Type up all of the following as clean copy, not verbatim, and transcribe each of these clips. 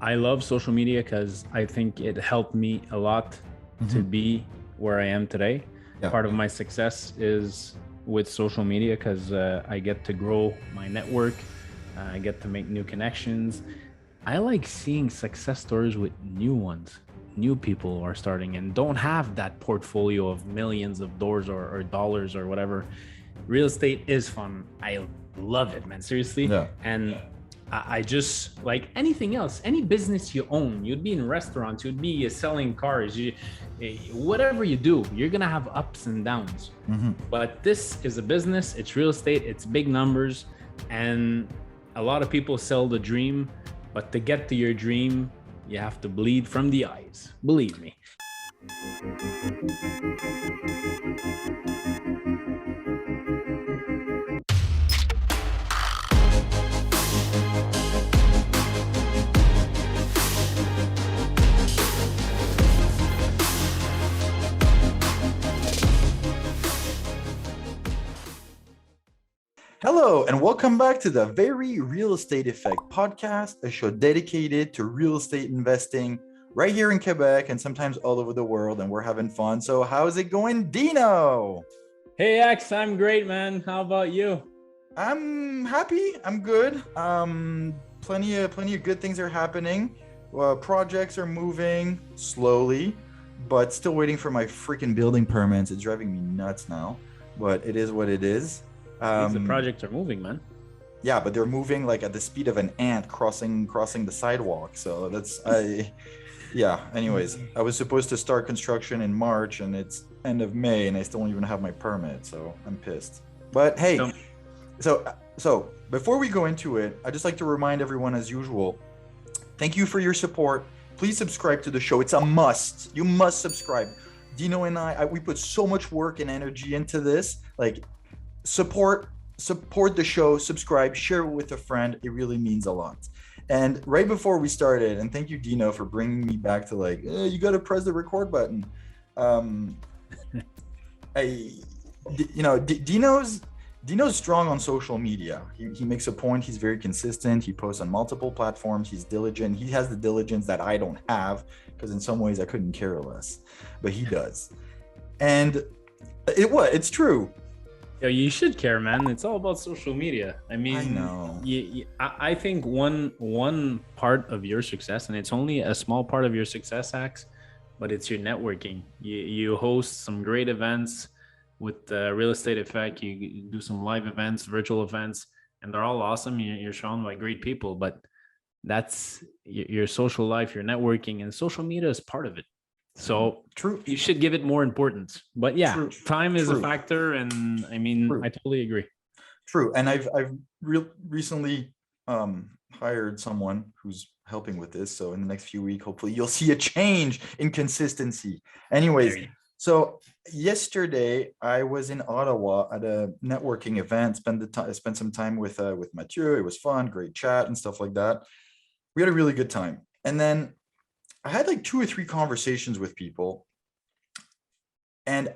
I love social media because I think it helped me a lot to be where I am today. Yeah. Part of my success is with social media because I get to grow my network. I get to make new connections. I like seeing success stories with new ones. New people are starting and don't have that portfolio of millions of dollars or dollars or whatever. Real estate is fun. I love it, man. Seriously. Yeah. And I just like anything else, any business you own, you'd be in restaurants, you'd be selling cars, whatever you do, you're going to have ups and downs. But this is a business, it's real estate, it's big numbers. And a lot of people sell the dream, but to get to your dream, you have to bleed from the eyes. Believe me. Hello, and welcome back to the Very Real Estate Effect podcast, a show dedicated to real estate investing right here in Quebec and sometimes all over the world, and we're having fun. So how's it going, Dino? Hey, X, I'm great, man. How about you? I'm happy. I'm good. Plenty of good things are happening. Projects are moving slowly, but still waiting for my freaking building permits. It's driving me nuts now, but it is what it is. The projects are moving, man. Yeah, but they're moving like at the speed of an ant crossing the sidewalk. So yeah. Anyways, I was supposed to start construction in March, and it's end of May, and I still don't even have my permit. So I'm pissed. But hey, so before we go into it, I'd just like to remind everyone, as usual, thank you for your support. Please subscribe to the show. It's a must. You must subscribe. Dino and we put so much work and energy into this. Like, support the show, subscribe, share it with a friend. It really means a lot. And right before we started, and thank you, Dino, for bringing me back to like, you got to press the record button. Dino's strong on social media. He makes a point. He's very consistent. He posts on multiple platforms. He's diligent. He has the diligence that I don't have, because in some ways I couldn't care less, but he does. And it's true. Yeah, you should care, man. It's all about social media. I mean, I know. I think one part of your success, and it's only a small part of your success, Axe, but it's your networking. You host some great events with Real Estate Effect. You do some live events, virtual events, and they're all awesome. You're shown by great people, but that's your social life, your networking, and social media is part of it. So true, you should give it more importance. But yeah, time is true. a factor, and I mean, I totally agree. True, and I've recently hired someone who's helping with this. So in the next few weeks, hopefully, you'll see a change in consistency. Anyways, so yesterday I was in Ottawa at a networking event. Spent some time with Mathieu. It was fun, great chat and stuff like that. We had a really good time, and then I had like 2 or 3 conversations with people, and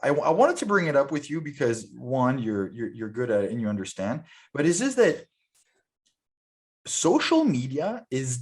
I wanted to bring it up with you because, one, you're good at it and you understand, but it's just that social media is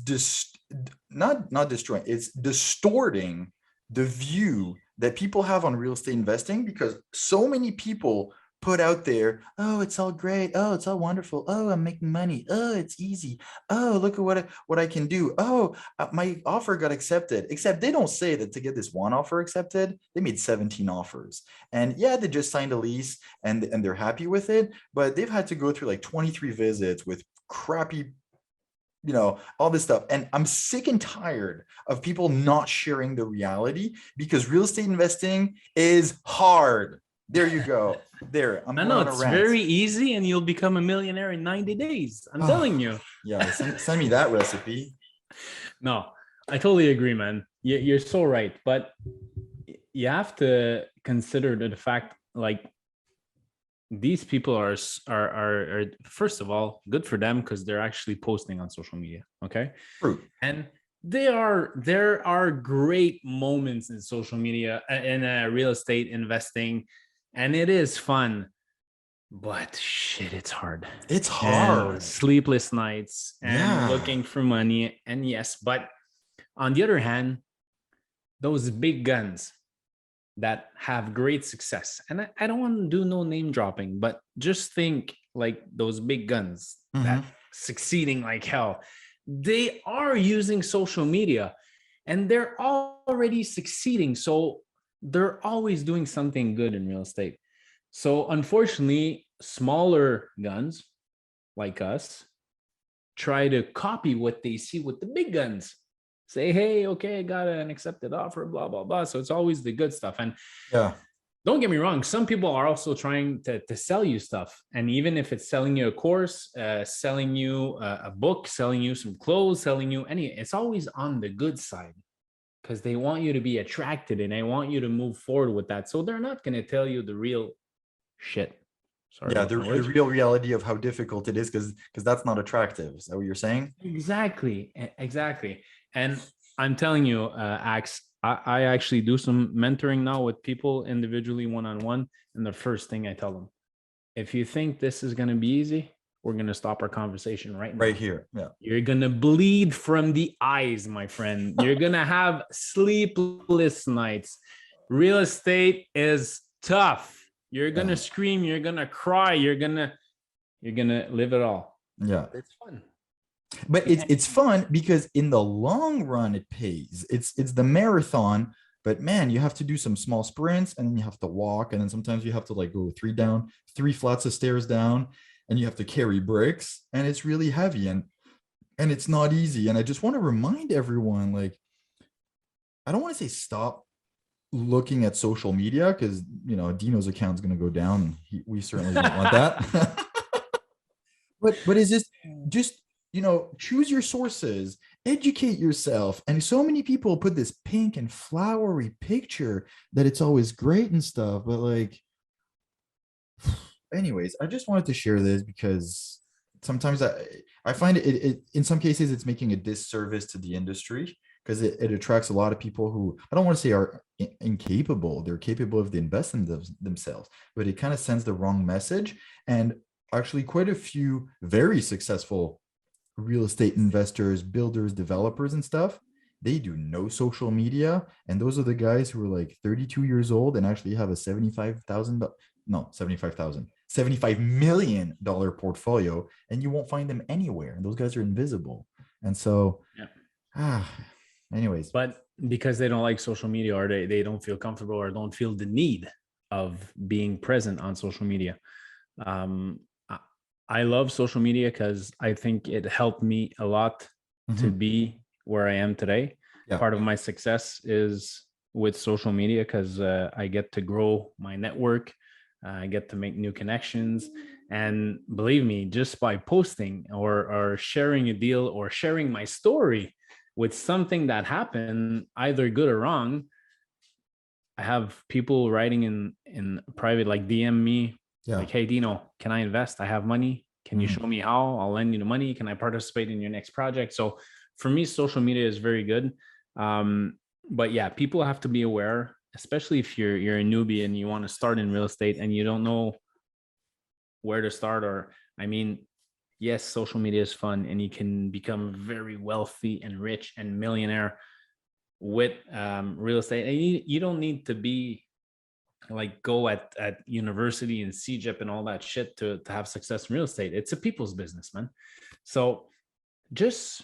not destroying, it's distorting the view that people have on real estate investing, because so many people put out there, oh, it's all great, oh, it's all wonderful, oh, I'm making money, oh, it's easy, oh, look at what I can do, oh, my offer got accepted. Except they don't say that to get this one offer accepted, they made 17 offers, and yeah, they just signed a lease and they're happy with it, but they've had to go through like 23 visits with crappy, all this stuff. And I'm sick and tired of people not sharing the reality, because real estate investing is hard. There you go. There. I know it's very easy, and you'll become a millionaire in 90 days. I'm telling you. Yeah, send me that recipe. No, I totally agree, man. You're so right. But you have to consider the fact, like, these people are first of all, good for them because they're actually posting on social media. Okay. True. And there are great moments in social media, in real estate investing, and it is fun. But shit, it's hard. It's And hard. sleepless nights and Yeah. looking for money. And yes, but on the other hand, those big guns that have great success, and I don't want to do no name dropping, but just think like those big guns Hmm. that succeeding like hell, they are using social media and they're already succeeding. So they're always doing something good in real estate. So unfortunately, smaller guns like us try to copy what they see with the big guns. Say, hey, okay, I got an accepted offer, blah, blah, blah. So it's always the good stuff. And Yeah. don't get me wrong, some people are also trying to sell you stuff. And even if it's selling you a course, selling you a book, selling you some clothes, selling you it's always on the good side because they want you to be attracted and they want you to move forward with that. So they're not going to tell you the real shit. Sorry Yeah. about The, my the words. real reality of how difficult it is, because that's not attractive. Is that what you're saying? Exactly. Exactly. And I'm telling you, Ax, I actually do some mentoring now with people individually, one on one. And the first thing I tell them, if you think this is going to be easy, we're going to stop our conversation right Right now. here. Yeah. You're going to bleed from the eyes, my friend. You're going to have sleepless nights. Real estate is tough. You're going Yeah. to scream, you're going to cry, you're going to live it all. Yeah. But it's fun. But it's fun because in the long run it pays. It's the marathon, but man, you have to do some small sprints and then you have to walk, and then sometimes you have to like go three flats of stairs down, and you have to carry bricks, and it's really heavy, and it's not easy. And I just want to remind everyone, like, I don't want to say stop looking at social media, because Dino's account is going to go down, and we certainly don't want that. But it's just choose your sources, educate yourself. And so many people put this pink and flowery picture that it's always great and stuff, but like, anyways, I just wanted to share this because sometimes I find it in some cases it's making a disservice to the industry, because it attracts a lot of people who I don't want to say are incapable. They're capable of investing themselves, but it kind of sends the wrong message. And actually, quite a few very successful real estate investors, builders, developers, and stuff, they do no social media. And those are the guys who are like 32 years old and actually have a 75,000, no, 75,000, $75 million portfolio, and you won't find them anywhere. And those guys are invisible. And so, Yeah. ah, anyways. But because they don't like social media, or they don't feel comfortable or don't feel the need of being present on social media. Um, I love social media because I think it helped me a lot to Mhm. be where I am today. Yeah. Part of my success is with social media because I get to grow my network. I get to make new connections. And believe me, just by posting or sharing a deal or sharing my story with something that happened, either good or wrong, I have people writing in private, like DM me, Yeah. like, "Hey Dino, can I invest? I have money. Can you Mhm. show me how? I'll lend you the money. Can I participate in your next project?" So for me, social media is very good. But yeah, people have to be aware, especially if you're a newbie and you want to start in real estate and you don't know where to start. Or I mean, yes, social media is fun and you can become very wealthy and rich and millionaire with real estate. And you don't need to be like go at university and CGIP and all that shit to have success in real estate. It's a people's business, man. So just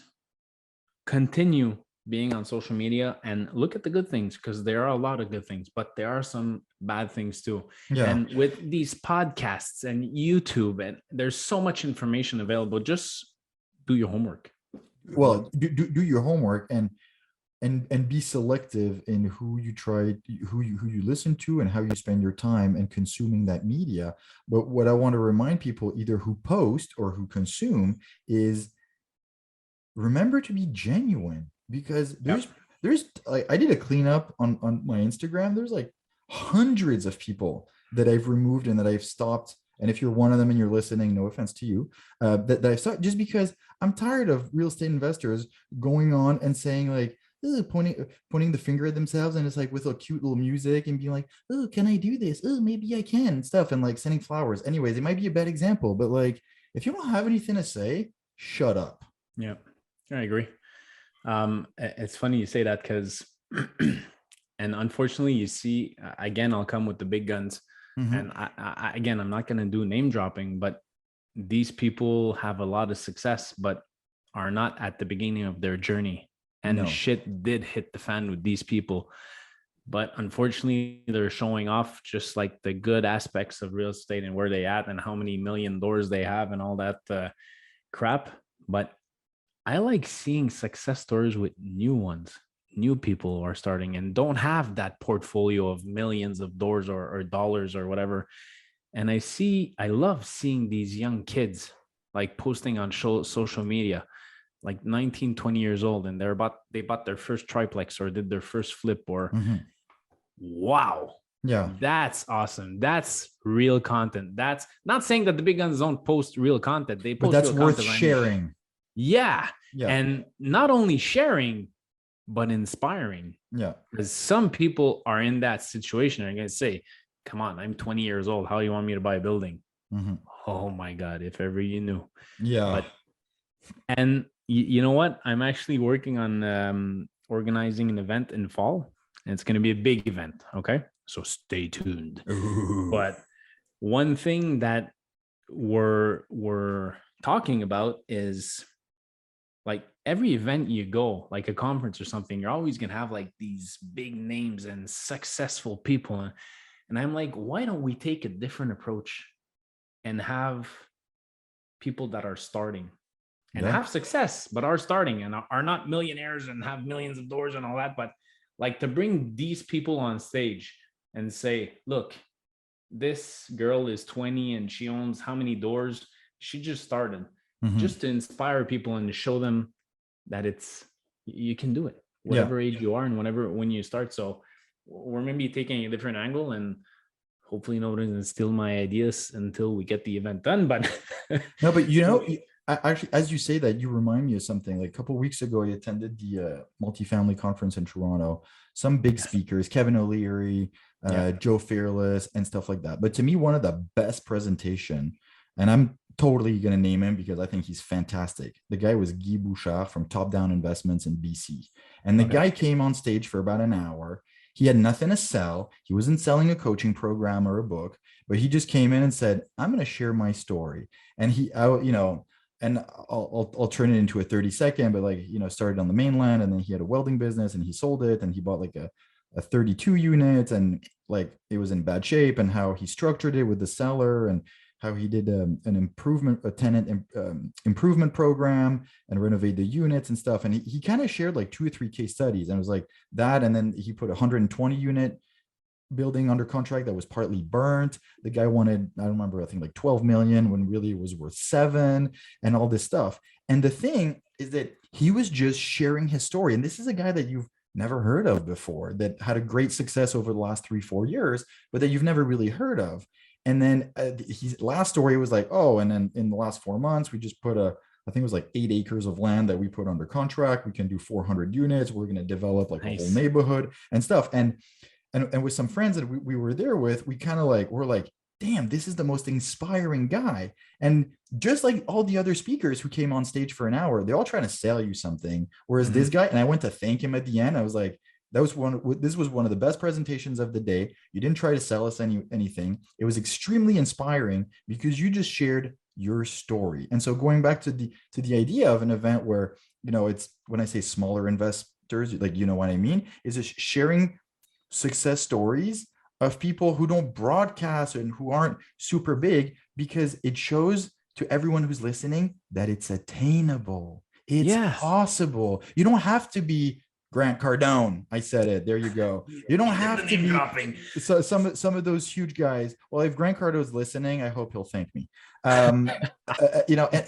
continue being on social media and look at the good things, because there are a lot of good things, but there are some bad things too. Yeah. And with these podcasts and YouTube, and there's so much information available, just do your homework. Well, do your homework, and be selective in who you listen to and how you spend your time and consuming that media. But what I want to remind people, either who post or who consume, is remember to be genuine, because Yep. there's like, I did a cleanup on my Instagram. There's like hundreds of people that I've removed and that I've stopped. And if you're one of them and you're listening, no offense to you, that I stopped just because I'm tired of real estate investors going on and saying like, pointing the finger at themselves, and it's like with a cute little music and being like, oh, can I do this? Oh, maybe I can, and stuff, and like sending flowers. Anyways, it might be a bad example, but like if you don't have anything to say, shut up. Yeah, I agree. It's funny you say that because, and unfortunately, you see, again, I'll come with the big guns, Mhm. and again, I'm not going to do name dropping, but these people have a lot of success, but are not at the beginning of their journey, and No. shit did hit the fan with these people. But unfortunately, they're showing off just like the good aspects of real estate and where they at and how many million doors they have and all that crap. But I like seeing success stories with new ones. New people are starting and don't have that portfolio of millions of doors or dollars or whatever. And I love seeing these young kids like posting on social media, like 19, 20 years old, and they bought their first triplex or did their first flip or Mhm. wow, Yeah, that's awesome. That's real content. That's not saying that the big guns don't post real content. They but post that's real worth content. I mean, sharing. yeah. Yeah, And not only sharing, but inspiring. yeah, Because some people are in that situation and are going to say, come on, I'm 20 years old. How do you want me to buy a building? mhm. Oh my God, if ever you knew. Yeah. But, and you know what? I'm actually working on organizing an event in fall. And it's going to be a big event. Okay. So stay tuned. Ooh. But one thing that we're talking about is like every event you go, like a conference or something, you're always going to have like these big names and successful people. And I'm like, why don't we take a different approach and have people that are starting and Yeah. have success, but are starting and are not millionaires and have millions of dollars and all that, but like to bring these people on stage and say, look, this girl is 20 and she owns how many doors? She just started, Mhm. just to inspire people and to show them that it's you can do it, Yeah. whatever age you are and whenever when you start. So we're maybe taking a different angle and hopefully nobody doesn't steal my ideas until we get the event done. But No, but actually, as you say that, you remind me of something. Like a couple of weeks ago, I attended the multifamily conference in Toronto. Some big yes, speakers, Kevin O'Leary, yeah, Joe Fearless, and stuff like that. But to me, one of the best presentation, and I'm totally gonna name him because I think he's fantastic. The guy was Gebusha from Top Down Investments in BC, and the okay, guy came on stage for about an hour. He had nothing to sell. He wasn't selling a coaching program or a book, but he just came in and said, "I'm going to share my story." And and I'll turn it into a 30-second, but like, started on the mainland, and then he had a welding business and he sold it, and he bought like a 32 unit, and like it was in bad shape, and how he structured it with the seller, and how he did a tenant improvement program and renovate the units and stuff. And he kind of shared like 2 or 3 case studies, and it was like that. And then he put a 120 unit building under contract that was partly burnt. The guy wanted, I don't remember, I think like 12 million when really it was worth 7, and all this stuff. And the thing is that he was just sharing his story. And this is a guy that you've never heard of before, that had a great success over the last 3-4 years, but that you've never really heard of. And then his last story was like, oh, and then in the last 4 months, we just put I think it was like 8 acres of land that we put under contract. We can do 400 units. We're going to develop like a whole nice, neighborhood and stuff. And with some friends that we were there with, we kind of like, we're like, damn, this is the most inspiring guy. And just like all the other speakers who came on stage for an hour, they're all trying to sell you something. Whereas mm-hmm. this guy, and I went to thank him at the end, I was like, this was one of the best presentations of the day. You didn't try to sell us anything. It was extremely inspiring because you just shared your story. And so going back to the idea of an event where, it's, when I say smaller investors, like, you know what I mean, is just sharing success stories of people who don't broadcast and who aren't super big, because it shows to everyone who's listening that it's attainable. It's Yes, possible. You don't have to be Grant Cardone. I said it. There you go. You don't he did the have to name be dropping. some of those huge guys. Well, if Grant Cardone's listening, I hope he'll thank me. And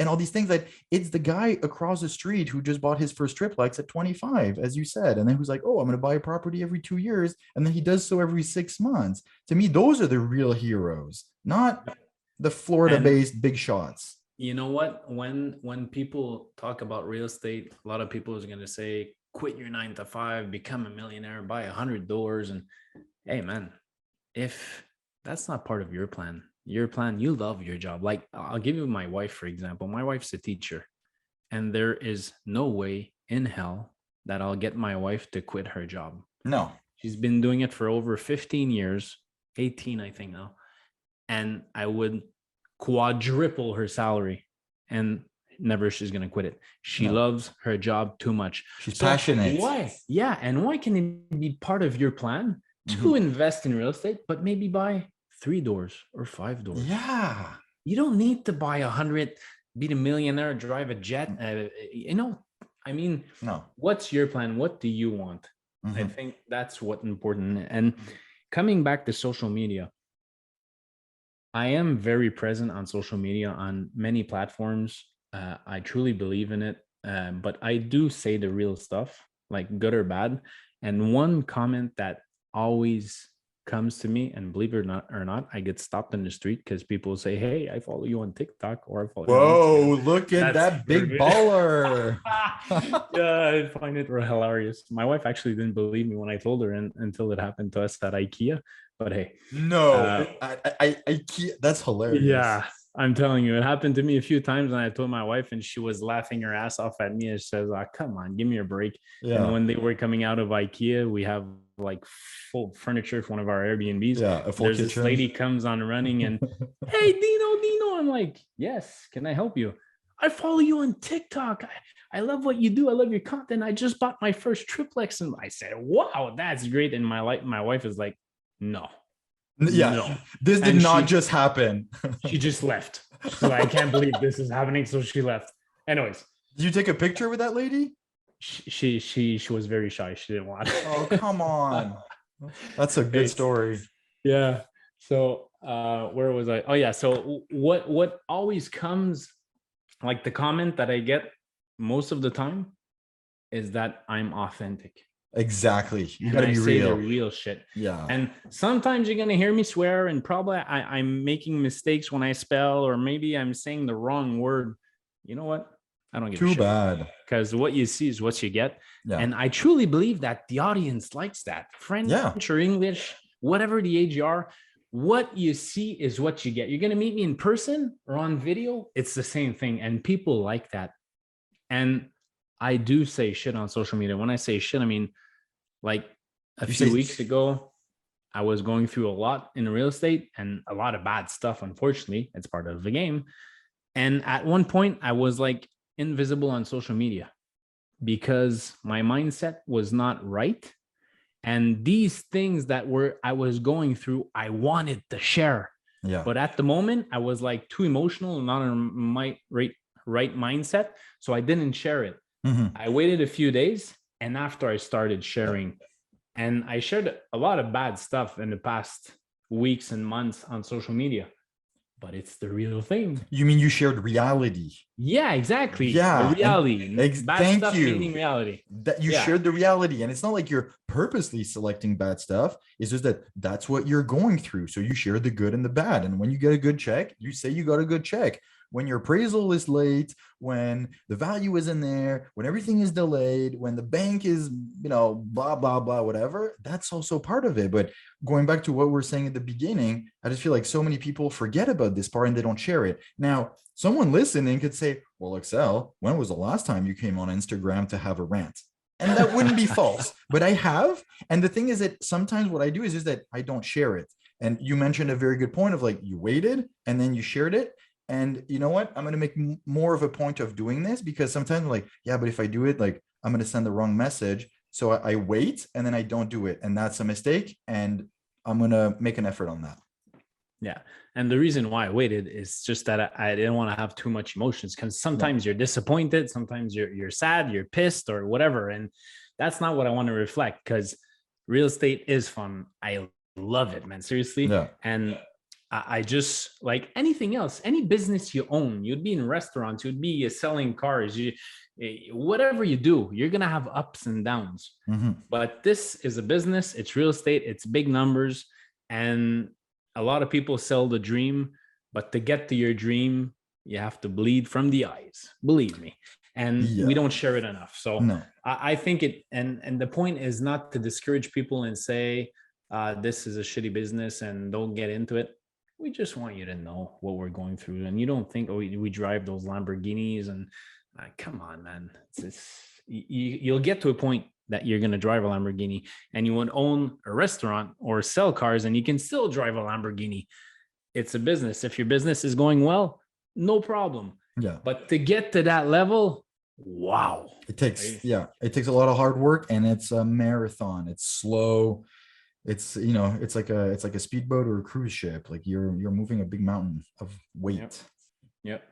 all these things, that it's the guy across the street who just bought his first triplex at 25, as you said, and then who's like, oh, I'm going to buy a property every 2 years, and then he does so every 6 months. To me, those are the real heroes, not the And Florida-based big shots. you know what? When people talk about real estate, a lot of people is gonna say, quit your 9 to 5, become a millionaire, buy 100 doors. And hey man, if that's not part of your plan, you love your job. Like I'll give you my wife, for example. My wife's a teacher, and there is no way in hell that I'll get my wife to quit her job. No. She's been doing it for over 15 years, 18, I think now. And I would quadruple her salary, and never she's going to quit it. She No. loves her job too much. She's So passionate. why? Yeah. And why can it be part of your plan to invest in real estate, but maybe buy 3 doors or 5 doors? Yeah. You don't need to buy 100, be a millionaire, drive a jet. I mean, No. what's your plan? What do you want? I think that's what's important. And coming back to social media, I am very present on social media on many platforms. I truly believe in it, but I do say the real stuff, like good or bad. And one comment that always comes to me, and believe it or not, I get stopped in the street because people say, "Hey, I follow you on TikTok," or "I follow you on Whoa, Instagram." look at That's that big baller. Yeah, I find it hilarious. My wife actually didn't believe me when I told her, until it happened to us at IKEA. But hey, No, I can't. That's hilarious. yeah, I'm telling you, it happened to me a few times, and I told my wife, and she was laughing her ass off at me. And she says, "Oh, come on, give me a break." Yeah. And when they were coming out of IKEA, we have like full furniture for one of our Airbnbs. Yeah, a full There's kitchen. this lady comes on running and, "Hey, Dino." I'm like, "Yes, can I help you? I follow you on TikTok. I love what you do. I love your content. I just bought my first triplex." And I said, "Wow, that's great." And my wife is like, "No." Yeah, No. this did And not just happen. she just left. She's like, "I can't believe this is happening." So she left. Anyways, Did you take a picture with that lady? she was very shy. She didn't want it. Oh, come on. That's a good story. Yeah. So where was I? Oh yeah. So what always comes, like the comment that I get most of the time, is that I'm authentic. Exactly. You And got to I be say the real. real shit. Yeah. And sometimes you're gonna hear me swear, and probably I'm making mistakes when I spell, or maybe I'm saying the wrong word. You know what? I don't give a Too shit. bad. Because what you see is what you get. Yeah. And I truly believe that the audience likes that. French or English, whatever the age you are, what you see is what you get. You're gonna meet me in person or on video, it's the same thing. And people like that. And I do say shit on social media. When I say shit, I mean, like a few weeks ago, I was going through a lot in real estate and a lot of bad stuff. Unfortunately, it's part of the game. And at one point, I was like invisible on social media because my mindset was not right. And these things that I was going through, I wanted to share. Yeah. But at the moment, I was like too emotional and not in my right mindset. So I didn't share it. I waited a few days, and after I started sharing, and I shared a lot of bad stuff in the past weeks and months on social media, but it's the real thing. You mean you shared reality? Yeah, exactly. Yeah. The reality. Bad thank stuff you. meaning reality. That you shared the reality. And it's not like you're purposely selecting bad stuff. It's just that that's what you're going through. So you share the good and the bad. And when you get a good check, you say you got a good check. When your appraisal is late, when the value isn't there, when everything is delayed, when the bank is, blah, blah, blah, whatever, that's also part of it. But going back to what we were saying at the beginning, I just feel like so many people forget about this part and they don't share it. Now, someone listening could say, well, Axel, when was the last time you came on Instagram to have a rant? And that wouldn't be false, but I have. And the thing is that sometimes what I do is just that I don't share it. And you mentioned a very good point of like, you waited and then you shared it. And you know what? I'm going to make more of a point of doing this because sometimes I'm like, yeah, but if I do it, like I'm going to send the wrong message. So I wait and then I don't do it. And that's a mistake. And I'm going to make an effort on that. Yeah. And the reason why I waited is just that I didn't want to have too much emotions, because sometimes you're disappointed. Sometimes you're sad, you're pissed or whatever. And that's not what I want to reflect, because real estate is fun. I love it, man. Seriously. Yeah. And I just, like anything else, any business you own, you'd be in restaurants, you'd be selling cars, whatever you do, you're going to have ups and downs. But this is a business. It's real estate. It's big numbers. And a lot of people sell the dream, but to get to your dream, you have to bleed from the eyes, believe me. And we don't share it enough. So No. I think it, and the point is not to discourage people and say, this is a shitty business and don't get into it. We just want you to know what we're going through. And you don't think, oh, we drive those Lamborghinis and come on, man. You'll get to a point that you're going to drive a Lamborghini and you would own a restaurant or sell cars and you can still drive a Lamborghini. It's a business. If your business is going well, no problem. Yeah. But to get to that level, wow. It takes a lot of hard work, and it's a marathon. It's slow. It's, it's like a speedboat or a cruise ship. Like you're moving a big mountain of weight. Yep.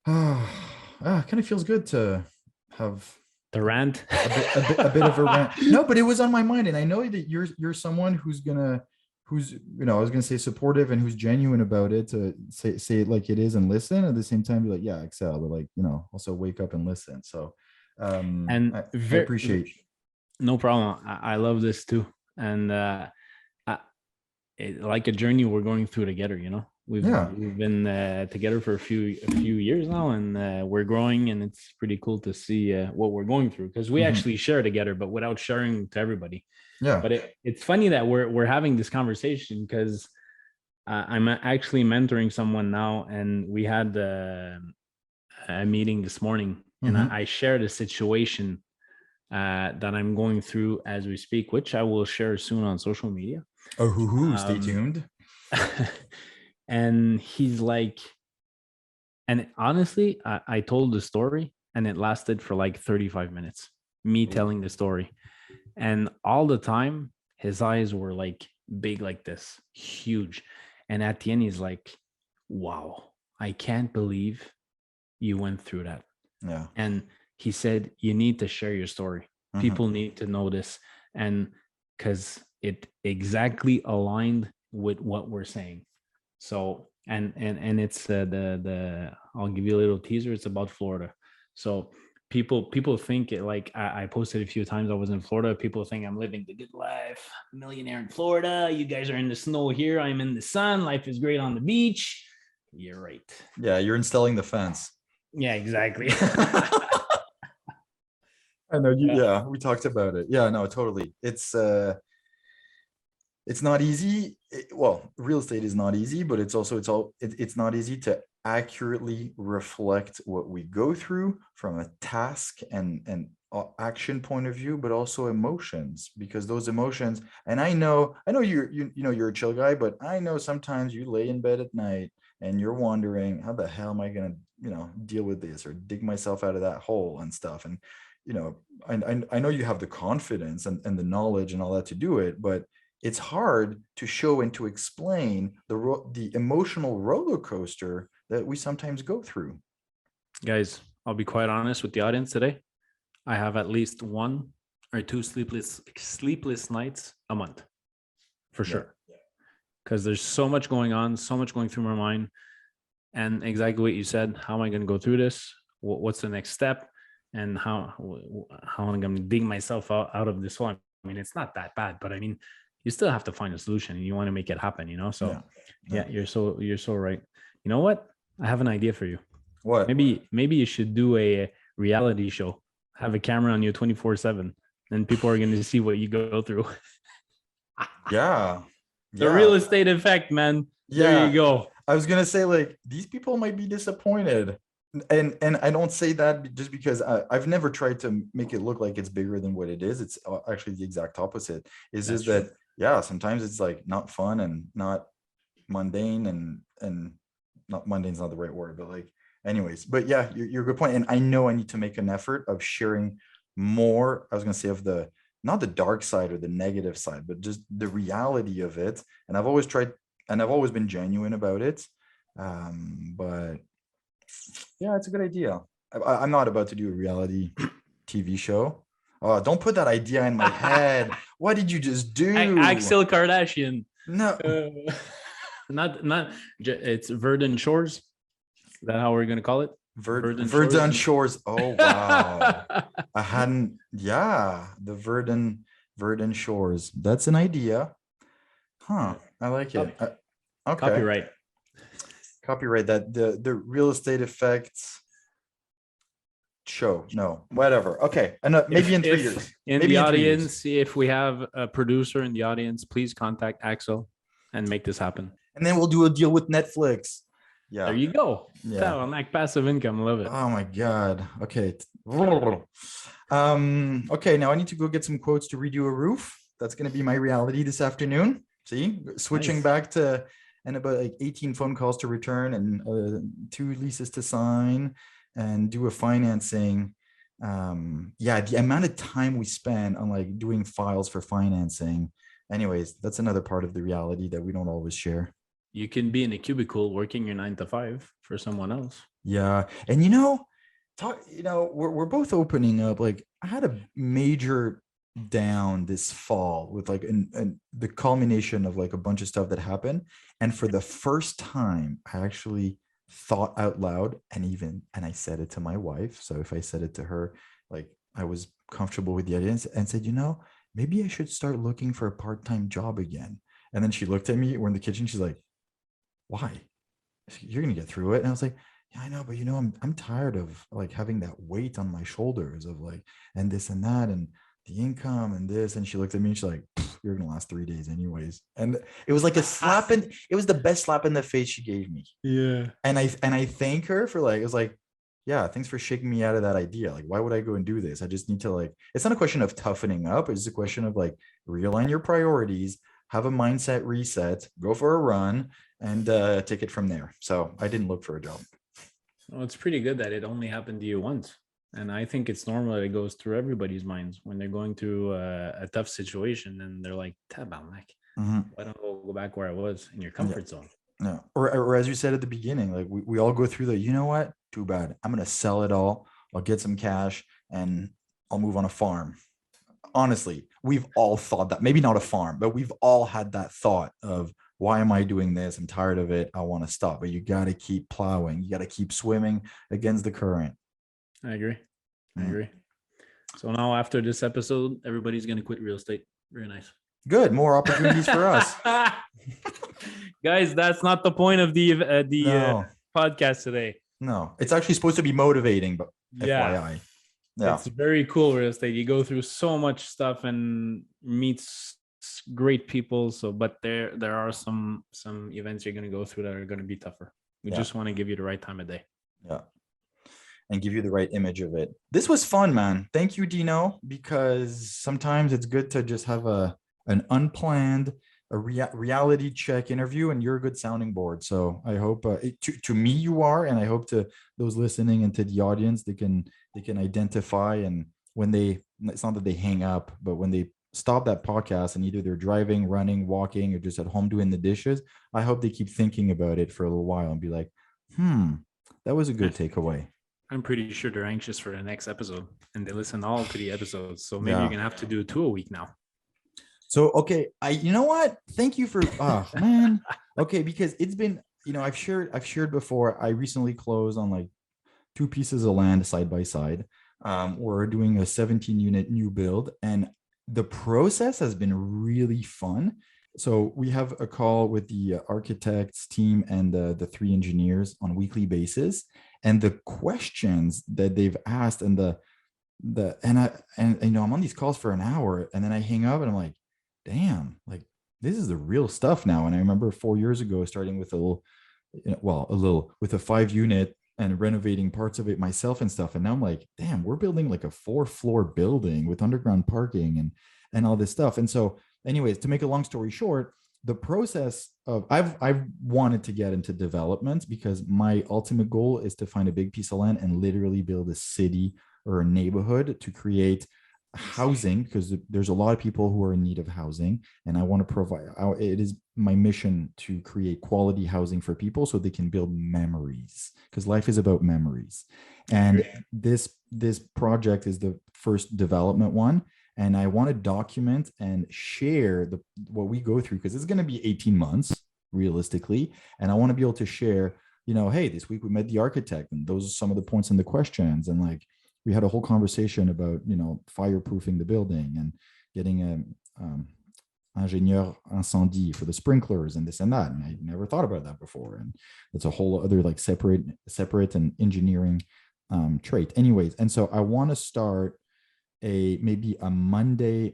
Kind of feels good to have the rant, a bit of a rant. No, but it was on my mind, and I know that you're someone who's I was gonna say supportive and who's genuine about it, to say it like it is and listen at the same time. Be like, yeah, Excel, but like, also wake up and listen. So, and I appreciate. No problem. I love this too, and like a journey we're going through together. We've been together for a few years now, and we're growing, and it's pretty cool to see what we're going through, because we actually share together, but without sharing to everybody. Yeah. But it's funny that we're having this conversation, because I'm actually mentoring someone now, and we had a meeting this morning, and I shared a situation that I'm going through as we speak, which I will share soon on social media. Stay tuned. And he's like, and honestly, I told the story, and it lasted for like 35 minutes, me telling the story. And all the time, his eyes were like big, like this, huge. And at the end, he's like, wow, I can't believe you went through that. Yeah. And he said, you need to share your story. People need to know this. And because it exactly aligned with what we're saying. So, and it's I'll give you a little teaser. It's about Florida. So people think it, like I posted a few times I was in Florida. People think I'm living the good life, millionaire in Florida. You guys are in the snow here. I'm in the sun. Life is great on the beach. You're right. Yeah, you're installing the fence. Yeah, exactly. I know you. Yeah, we talked about it. Yeah, no, totally. It's not easy. Real estate is not easy, but it's not easy to accurately reflect what we go through from a task and action point of view, but also emotions, because those emotions, and I know you're a chill guy, but I know sometimes you lay in bed at night and you're wondering, how the hell am I going to, deal with this or dig myself out of that hole and stuff. And, I know you have the confidence and the knowledge and all that to do it, but it's hard to show and to explain the emotional roller coaster that we sometimes go through. Guys, I'll be quite honest with the audience today. I have at least 1 or 2 sleepless nights a month, for sure. Because there's so much going on, so much going through my mind. And exactly what you said, how am I going to go through this? What's the next step? And how am I going to dig myself out of this hole? I mean, it's not that bad, but I mean, you still have to find a solution and you want to make it happen, So yeah, you're so right. You know what? I have an idea for you. What? Maybe you should do a reality show. Have a camera on you 24/7, and people are going to see what you go through. Yeah. The real estate effect, man. Yeah. There you go. I was going to say, like, these people might be disappointed. And I don't say that just because I've never tried to make it look like it's bigger than what it is. It's actually the exact opposite. Is that, yeah, sometimes it's like not fun and not mundane, and not mundane is not the right word, but like, anyways, but yeah, you're a good point. And I know I need to make an effort of sharing more. I was going to say of not the dark side or the negative side, but just the reality of it. And I've always tried, and I've always been genuine about it. But yeah, it's a good idea. I'm not about to do a reality TV show. Oh, don't put that idea in my head. What did you just do? Axel Kardashian. No. Not. It's Verdant Shores. Is that how we're going to call it? Verdant Shores. Oh, wow. I hadn't. Yeah, the Verdant Shores. That's an idea. Huh. I like it. Okay. Copyright. copyright that the real estate effects show. No, whatever. Okay, and maybe in 3 years. In Maybe the in 3 years. audience, if we have a producer in the audience, please contact Axel and make this happen. And then we'll do a deal with Netflix. Yeah. There you go. Yeah. Like passive income. Love it. Oh my God. Okay. Okay, now I need to go get some quotes to redo a roof. That's going to be my reality this afternoon. See, switching back to, and about like 18 phone calls to return and 2 leases to sign and do a financing. Yeah, the amount of time we spend on like doing files for financing. Anyways, that's another part of the reality that we don't always share. You can be in a cubicle working your 9 to 5 for someone else. Yeah. And we're both opening up. Like I had a major down this fall with like the culmination of like a bunch of stuff that happened. And for the first time, I actually thought out loud and I said it to my wife. So if I said it to her, like I was comfortable with the idea and said, maybe I should start looking for a part-time job again. And then she looked at me, we're in the kitchen. She's like, why? You're going to get through it. And I was like, yeah, I know, but I'm tired of like having that weight on my shoulders of like, and this and that, and the income and this. And she looked at me and she's like, you're going to last 3 days anyways. And it was like it was the best slap in the face she gave me. Yeah. And I thank her for like, it was like, yeah, thanks for shaking me out of that idea. Like, why would I go and do this? I just need to like, it's not a question of toughening up. It's a question of like, realign your priorities, have a mindset reset, go for a run, and take it from there. So I didn't look for a job. Well, it's pretty good that it only happened to you once. And I think it's normal that it goes through everybody's minds when they're going through a tough situation and they're like, tabarnak, why don't I go back where I was in your comfort zone? Yeah. Or as you said at the beginning, like we all go through the, you know what? Too bad. I'm going to sell it all. I'll get some cash and I'll move on a farm. Honestly, we've all thought that. Maybe not a farm, but we've all had that thought of, why am I doing this? I'm tired of it. I want to stop. But you got to keep plowing. You got to keep swimming against the current. I agree. So now after this episode, everybody's going to quit real estate. Very nice. Good. More opportunities for us. Guys, that's not the point of the podcast today. No, it's actually supposed to be motivating, but yeah. FYI. Yeah. It's very cool real estate. You go through so much stuff and meet great people. So, but there are some events you're going to go through that are going to be tougher. We just want to give you the right time of day. Yeah. And give you the right image of it. This was fun, man. Thank you, Dino, because sometimes it's good to just have an unplanned, reality check interview, and you're a good sounding board. So I hope to me you are, and I hope to those listening and to the audience, they can identify, and when it's not that they hang up, but when they stop that podcast and either they're driving, running, walking, or just at home doing the dishes, I hope they keep thinking about it for a little while and be like, that was a good takeaway. I'm pretty sure they're anxious for the next episode and they listen all to the episodes. So maybe you're going to have to do 2 a week now. So, okay. You know what? Thank you for, man. Okay. Because it's been, I've shared before. I recently closed on like 2 pieces of land side by side. We're doing a 17 unit new build, and the process has been really fun. So we have a call with the architects team and the 3 engineers on a weekly basis. And the questions that they've asked and I'm on these calls for an hour, and then I hang up and I'm like, damn, like this is the real stuff now. And I remember 4 years ago, starting with with a 5 unit and renovating parts of it myself and stuff. And now I'm like, damn, we're building like a 4-floor building with underground parking and all this stuff. And so anyways, to make a long story short, the process of I've wanted to get into development because my ultimate goal is to find a big piece of land and literally build a city or a neighborhood to create housing, because there's a lot of people who are in need of housing, and I want to provide, it is my mission to create quality housing for people so they can build memories, because life is about memories. And this project is the first development one, and I want to document and share what we go through, because it's going to be 18 months realistically, and I want to be able to share, hey, this week we met the architect and those are some of the points in the questions, and like we had a whole conversation about fireproofing the building and getting ingénieur incendie for the sprinklers and this and that. And I never thought about that before. And that's a whole other like separate and engineering trait. Anyways, and so I want to start maybe a Monday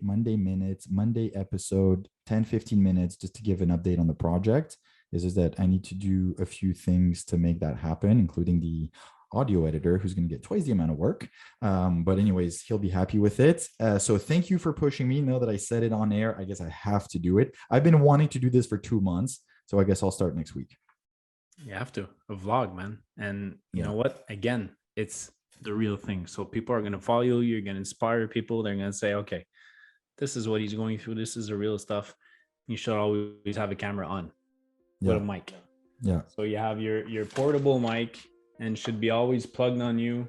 episode, 10-15 minutes, just to give an update on the project. Is that I need to do a few things to make that happen, including the audio editor, who's going to get twice the amount of work. But anyways, he'll be happy with it. So thank you for pushing me. Now that I said it on air, I guess I have to do it. I've been wanting to do this for 2 months, so I guess I'll start next week. You have to, a vlog, man. And you know what? Again, it's the real thing. So people are going to follow you. You're going to inspire people. They're going to say, okay, this is what he's going through. This is the real stuff. You should always have a camera on with a mic. Yeah. So you have your portable mic and should be always plugged on you,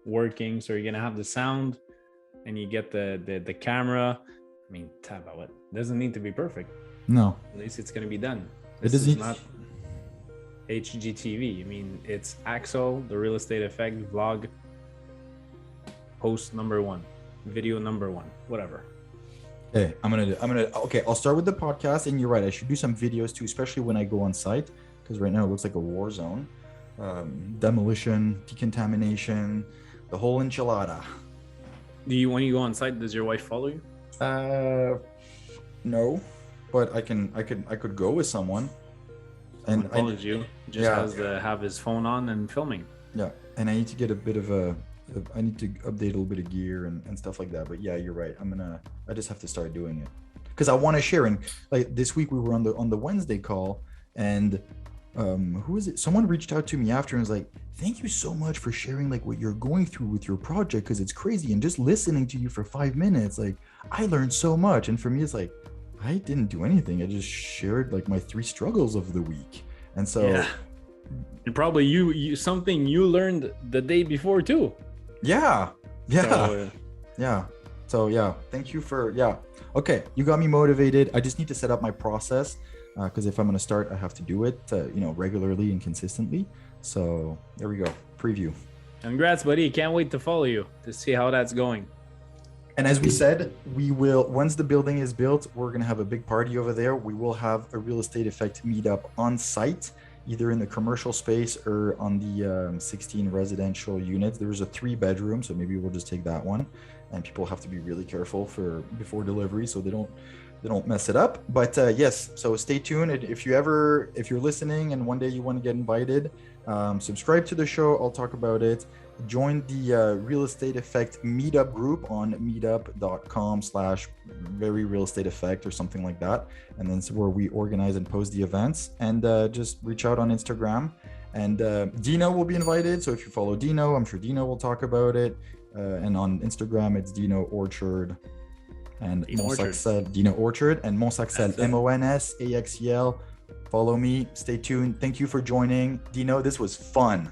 working. So you're going to have the sound and you get the camera. I mean, it doesn't need to be perfect. No. At least it's going to be done. This is not HGTV. I mean, it's Axel, the real estate effect vlog host number 1, video number 1, whatever. Okay, I'll start with the podcast, and you're right, I should do some videos too, especially when I go on site, because right now it looks like a war zone. Demolition, decontamination, the whole enchilada. When you go on site, does your wife follow you? No, but I could go with someone. And follows you. Just has to have his phone on and filming. Yeah, and I need to get I need to update a little bit of gear and stuff like that. But yeah, you're right. I just have to start doing it because I want to share. And like this week we were on the Wednesday call, and who is it? Someone reached out to me after and was like, "Thank you so much for sharing like what you're going through with your project, because it's crazy. And just listening to you for 5 minutes, like I learned so much." And for me, it's like, I didn't do anything. I just shared like my 3 struggles of the week. And so and probably you something you learned the day before too. So thank you for okay, you got me motivated. I just need to set up my process, because if I'm going to start, I have to do it regularly and consistently. So there we go. Preview. Congrats, buddy. Can't wait to follow you to see how that's going. And as we said, we will, once the building is built, we're going to have a big party over there. We will have a real estate effect meetup on site, either in the commercial space or on the 16 residential units. There's a 3-bedroom, so maybe we'll just take that one. And people have to be really careful before delivery, so they don't mess it up. But yes, so stay tuned. If you're listening and one day you want to get invited, subscribe to the show. I'll talk about it. Join the Real Estate Effect meetup group on meetup.com/very real estate effect or something like that. And then it's where we organize and post the events, and just reach out on Instagram. And Dino will be invited. So if you follow Dino, I'm sure Dino will talk about it. And on Instagram, it's Dino Orchard and Monsaingeon, Dino Orchard and Monsaingeon, Monsaxel. Follow me. Stay tuned. Thank you for joining. Dino, this was fun.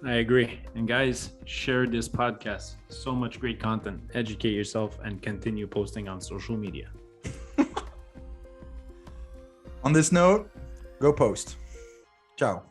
I agree. And guys, share this podcast. So much great content. Educate yourself and continue posting on social media. On this note, go post. Ciao.